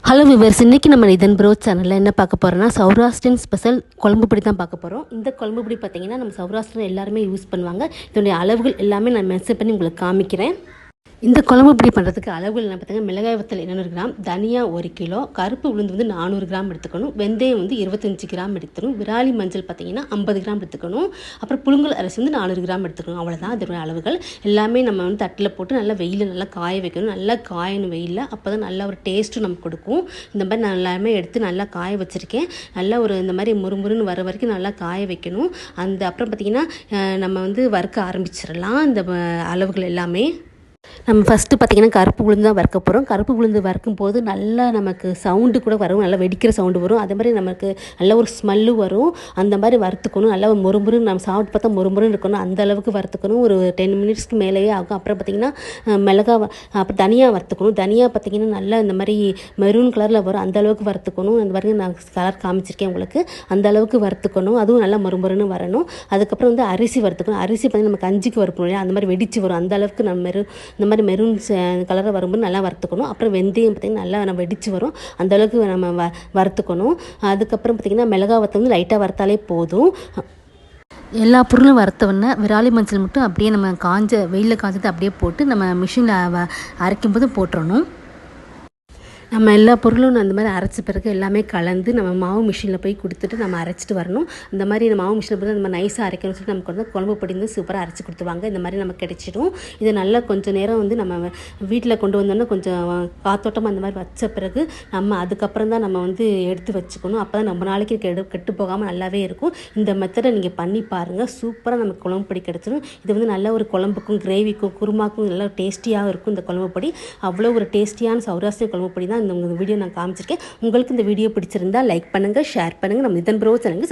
Hello viewers, இன்றைக்கி நம்ம இதன் ப்ரோ சேனலில் என்ன பார்க்க போகிறோன்னா சௌராஷ்டிரன் ஸ்பெஷல் குழம்பு பொடி தான் பார்க்க போகிறோம். இந்த குழம்பு பொடி பார்த்திங்கன்னா நம்ம சௌராஷ்டிரன் எல்லாருமே யூஸ் பண்ணுவாங்க. இதனுடைய அளவுகள் எல்லாமே நான் மென்ஷன் பண்ணி உங்களுக்கு காமிக்கிறேன். இந்த குழம்பு பொடி பண்ணுறதுக்கு அளவுகள் என்ன பார்த்தீங்கன்னா, மிளகாய் வத்தல் 200 கிராம், தனியா 1 கிலோ, கருப்பு உளுந்து வந்து 400 கிராம் எடுத்துக்கணும், வெந்தயம் வந்து 25 கிராம் எடுத்துக்கணும், விராலி மஞ்சள் பார்த்திங்கன்னா 50 கிராம் எடுத்துக்கணும், அப்புறம் புழுங்கல் அரிசி வந்து 400 கிராம் எடுத்துக்கணும். அவ்வளோதான் அதோட அளவுகள். எல்லாமே நம்ம வந்து தட்டில் போட்டு நல்லா வெயிலில் நல்லா காய வைக்கணும். நல்லா காயணும் வெயிலில், அப்போ தான் நல்லா ஒரு டேஸ்ட்டு நமக்கு கொடுக்கும். இந்த மாதிரி நான் எல்லாமே எடுத்து நல்லா காய வச்சுருக்கேன். நல்லா ஒரு இந்த மாதிரி முறுமுறுன்னு வர வரைக்கும் நல்லா காய வைக்கணும். அப்புறம் பார்த்திங்கன்னா நம்ம வந்து வறுக்க ஆரம்பிச்சிடலாம். இந்த அளவுகள் எல்லாமே நம்ம ஃபஸ்ட்டு பார்த்திங்கன்னா கருப்பு உளுந்து தான் வறுக்க போகிறோம். கருப்பு உளுந்து வறுக்கும் போது நல்லா நமக்கு சவுண்டு கூட வரும், நல்லா வெடிக்கிற சவுண்டு வரும். அதே மாதிரி நமக்கு நல்ல ஒரு ஸ்மெல்லு வரும். அந்த மாதிரி வறுத்துக்கணும். நல்லா ஒரு முறுமுறுன்னு நம்ம சாப்பிட்டு பார்த்தா முறுமுறுன்னு இருக்கணும். அந்த அளவுக்கு வறுத்துக்கணும். ஒரு 10 மினிட்ஸ்க்கு மேலேயே ஆகும். அப்புறம் பார்த்திங்கன்னா அப்புறம் தனியாக வறுத்துக்கணும். தனியாக பார்த்திங்கன்னா நல்லா இந்த மாதிரி மெரூன் கலரில் வரும். அந்த அளவுக்கு வறுத்துக்கணும். அந்த மாதிரி நான் கலர் காமிச்சிருக்கேன் உங்களுக்கு. அந்த அளவுக்கு வறுத்துக்கணும். அதுவும் நல்லா முறுமுறுன்னு வரணும். அதுக்கப்புறம் வந்து அரிசி வறுத்துக்கணும். அரிசி பார்த்திங்கன்னா நம்ம கஞ்சிக்கு வறுக்கணும் இல்லையா, அந்த மாதிரி வெடிச்சு வரும். அந்த அளவுக்கு நம்ம இந்த மாதிரி மெரூன் கலரில் வரும்போது நல்லா வறுத்துக்கணும். அப்புறம் வெந்தயம் பார்த்திங்கன்னா நல்லா நம்ம வெடிச்சு வரும். அந்தளவுக்கு நம்ம வறுத்துக்கணும். அதுக்கப்புறம் பார்த்திங்கன்னா மிளகாய் வத்தல் வந்து லைட்டாக வறுத்தாலே போதும். எல்லா பொருளும் வறுத்தவொடனே விராலி மஞ்சள் மட்டும் அப்படியே நம்ம வெயிலில் காஞ்சது அப்படியே போட்டு நம்ம மிஷினில் அரைக்கும் போது போட்டுறணும். நம்ம எல்லா பொருளும் அந்த மாதிரி அரைச்ச பிறகு எல்லாமே கலந்து நம்ம மாவு மிஷினில் போய் கொடுத்துட்டு நம்ம அரைச்சிட்டு வரணும். இந்த மாதிரி இந்த மாவு மிஷினில் போய் நம்ம நைஸாக அரைக்கணும்னு சொல்லிட்டு நமக்கு வந்து குழம்பு பொடி வந்து சூப்பராக அரைச்சி கொடுத்துருவாங்க. இந்த மாதிரி நமக்கு கிடைச்சிடும். இதை நல்லா கொஞ்சம் நேரம் வந்து நம்ம வீட்டில் கொண்டு வந்தோம்னா கொஞ்சம் காத்தோட்டமாக அந்த மாதிரி வச்ச பிறகு நம்ம அதுக்கப்புறம் தான் நம்ம வந்து எடுத்து வச்சுக்கணும். அப்போ தான் ரொம்ப நாளைக்கு கெட்டு போகாமல் நல்லாவே இருக்கும். இந்த மெத்தடை நீங்கள் பண்ணி பாருங்கள். சூப்பராக நமக்கு குழம்பு பொடி கிடச்சிடும். இது வந்து நல்ல ஒரு குழம்புக்கும் கிரேவிக்கும் குருமாக்கும் நல்லா டேஸ்டியாக இருக்கும். இந்த குழம்பு பொடி அவ்வளோ ஒரு டேஸ்டியான சௌராஷ்டிரிய குழம்பு பொடி தான் இந்த வீடியோ நான் காமிச்சிருக்கேன். உங்களுக்கு இந்த வீடியோ பிடிச்சிருந்தா லைக் பண்ணுங்கள், ஷேர் பண்ணுங்கள். நம்ம இதன் ப்ரோ சேனலுக்கு